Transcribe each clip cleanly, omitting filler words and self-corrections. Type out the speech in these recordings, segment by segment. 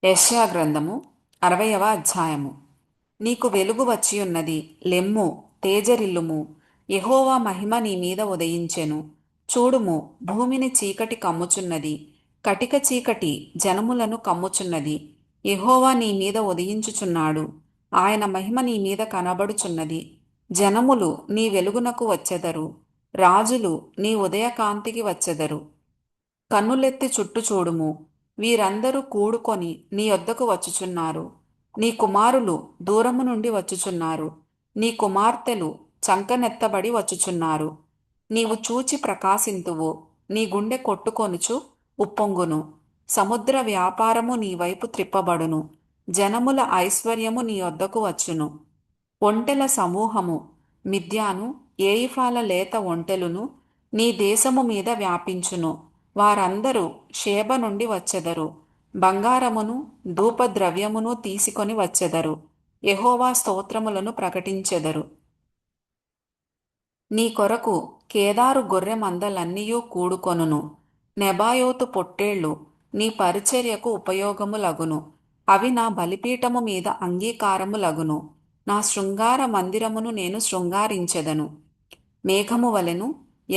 యెషయా గ్రంథము 60వ అధ్యాయము. నీకు వెలుగు వచ్చియున్నది, లెమ్ము, తేజరిల్లుము. యెహోవా మహిమ నీ మీద ఉదయించెను. చూడుము, భూమిని చీకటి కమ్ముచున్నది, కటిక చీకటి జనములను కమ్ముచున్నది. యెహోవా నీ మీద ఉదయించుచున్నాడు, ఆయన మహిమ నీ మీద కనబడుచున్నది. జనములు నీ వెలుగునకు వచ్చెదరు, రాజులు నీ ఉదయకాంతికి వచ్చెదరు. కన్నులెత్తి చుట్టూ చూడుము, వీరందరూ కూడుకొని నీ యొద్దకు వచ్చుచున్నారు. నీ కుమారులు దూరము నుండి వచ్చుచున్నారు, నీ కుమార్తెలు చంకనెత్తబడి వచ్చుచున్నారు. నీవు చూచి ప్రకాశింతువు, నీ గుండె కొట్టుకొనుచు ఉప్పొంగును. సముద్ర వ్యాపారము నీ వైపు త్రిప్పబడును, జనముల ఐశ్వర్యము నీ యొద్దకు వచ్చును. ఒంటెల సమూహము, మిద్యాను ఏయిఫాల లేత ఒంటెలును నీ దేశము మీద వ్యాపించును. వారందరూ షేబ నుండి వచ్చెదరు, బంగారమును ధూపద్రవ్యమును తీసుకొని వచ్చెదరు, యెహోవా స్తోత్రములను ప్రకటించెదరు. నీ కొరకు కేదారు గొర్రె మందలన్నీయూ కూడుకొనును. నెబాయోతు పొట్టేళ్లు నీ పరిచర్యకు ఉపయోగములగును. అవి నా బలిపీఠము మీద అంగీకారములగును. నా శృంగార మందిరమును నేను శృంగారించెదను. మేఘము వలెను,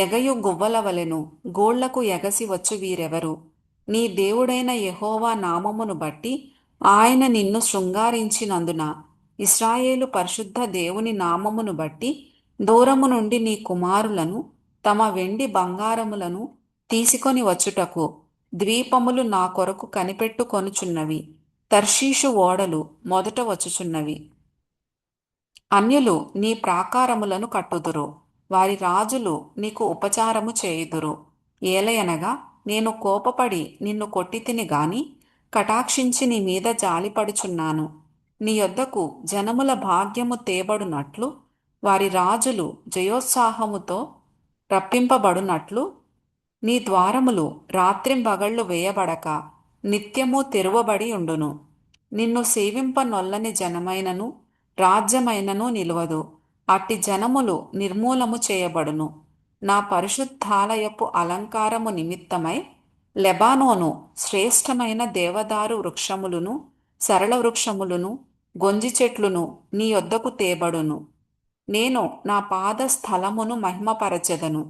ఎగయు గువ్వల వలెను గోళ్లకు ఎగసి వచ్చు వీరెవరు? నీ దేవుడైన యెహోవా నామమును బట్టి ఆయన నిన్ను శృంగారించినందున, ఇశ్రాయేలు పరిశుద్ధ దేవుని నామమును బట్టి దూరము నుండి నీ కుమారులను తమ వెండి బంగారములను తీసుకొని వచ్చుటకు ద్వీపములు నా కొరకు కనిపెట్టుకొనుచున్నవి. తర్షీషు ఓడలు మొదట వచ్చుచున్నవి. అన్యులు నీ ప్రాకారములను కట్టుదురు, వారి రాజులు నీకు ఉపచారము చేయుదురు. ఏలయనగా నేను కోపపడి నిన్ను కొట్టితిని గాని కటాక్షించి నీ మీద జాలిపడుచున్నాను. నీ యొద్దకు జనముల భాగ్యము తేబడునట్లు, వారి రాజులు జయోత్సాహముతో రప్పింపబడునట్లు నీ ద్వారములు రాత్రింబగళ్ళు వేయబడక నిత్యము తెరువబడి ఉండును. నిన్ను సేవింపనొల్లని జనమైనను రాజ్యమైనను నిలువదు. అట్టి జనములు నిర్మూలము చేయబడును. నా పరిశుద్ధాలయపు అలంకారము నిమిత్తమై లెబానోను శ్రేష్టమైన దేవదారు వృక్షములును సరళ వృక్షములును గొంజి చెట్లును నీ యొద్దకు తేబడును. నేను నా పాద స్థలమును మహిమపరచెదను.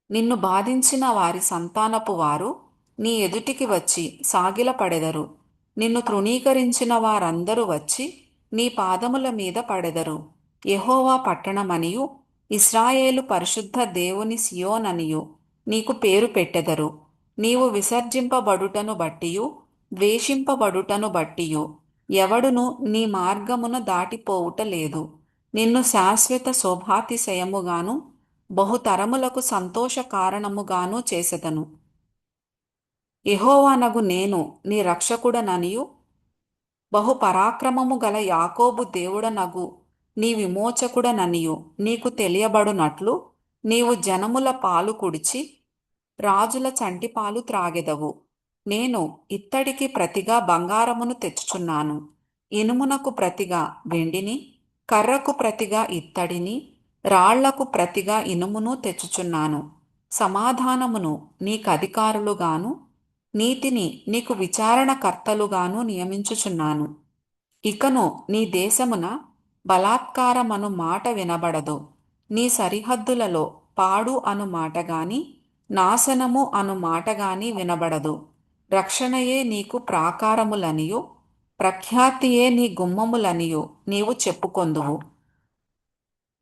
నిన్ను బాధించిన వారి సంతానపు వారు నీ ఎదుటికి వచ్చి సాగిలపడెదరు. నిన్ను తృణీకరించిన వారందరూ వచ్చి నీ పాదముల మీద పడెదరు. యెహోవా పట్టణమనియు ఇశ్రాయేలు పరిశుద్ధ దేవుని సియోననియు నీకు పేరు పెట్టెదరు. నీవు విసర్జింపబడుటను బట్టియు ద్వేషింపబడుటను బట్టియు ఎవడును నీ మార్గమును దాటిపోవుట లేదు. నిన్ను శాశ్వత శోభాతిశయముగాను బహుతరములకు సంతోష కారణముగాను చేసెదను. యెహోవానగు నేను నీ రక్షకుడననియు బహుపరాక్రమము గల యాకోబు దేవుడనగు నీ విమోచకుడననియు నీకు తెలియబడునట్లు నీవు జనముల పాలు కుడిచి రాజుల చంటిపాలు త్రాగెదవు. నేను ఇత్తడికి ప్రతిగా బంగారమును తెచ్చుచున్నాను, ఇనుమునకు ప్రతిగా వెండిని, కర్రకు ప్రతిగా ఇత్తడిని, రాళ్లకు ప్రతిగా ఇనుమును తెచ్చుచున్నాను. సమాధానమును నీకధికారులుగాను నీతిని నీకు విచారణకర్తలుగాను నియమించుచున్నాను. ఇకను నీ దేశమున బలాత్కారమను మాట వినబడదు. నీ సరిహద్దులలో పాడు అను మాట గాని నాశనము అను మాట గాని వినబడదు. రక్షణయే నీకు ప్రాకారములనియు ప్రఖ్యాతియే నీ గుమ్మములనియు నీవు చెప్పుకొందువు.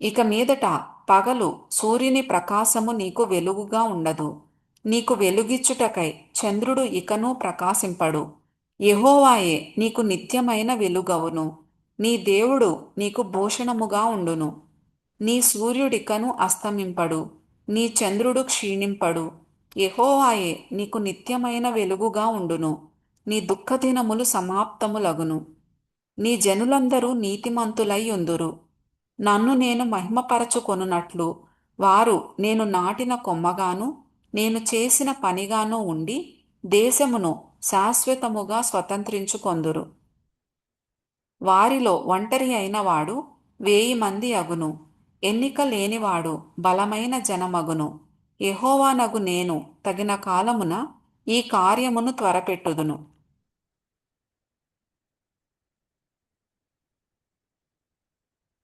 ఇక మీదట పగలు సూర్యుని ప్రకాశము నీకు వెలుగుగా ఉండదు. నీకు వెలుగిచ్చుటకై చంద్రుడు ఇకనూ ప్రకాశింపడు. యెహోవాయే నీకు నిత్యమైన వెలుగవును. నీ దేవుడు నీకు భూషణముగా ఉండును. నీ సూర్యుడికను అస్తమింపడు, నీ చంద్రుడు క్షీణింపడు. యెహోవాయే నీకు నిత్యమైన వెలుగుగా ఉండును. నీ దుఃఖదినములు సమాప్తములగును. నీ జనులందరూ నీతిమంతులై ఉందురు. నన్ను నేను మహిమపరచుకొనున్నట్లు వారు నేను నాటిన కొమ్మగాను నేను చేసిన పనిగాను ఉండి దేశమును శాశ్వతముగా స్వతంత్రించుకొందురు. వారిలో ఒంటరి అయిన వాడు 1000 మంది అగును. ఎన్నిక లేనివాడు బలమైన జనమగును. యెహోవానగు నేను తగిన కాలమున ఈ కార్యమును త్వరపెట్టుదును.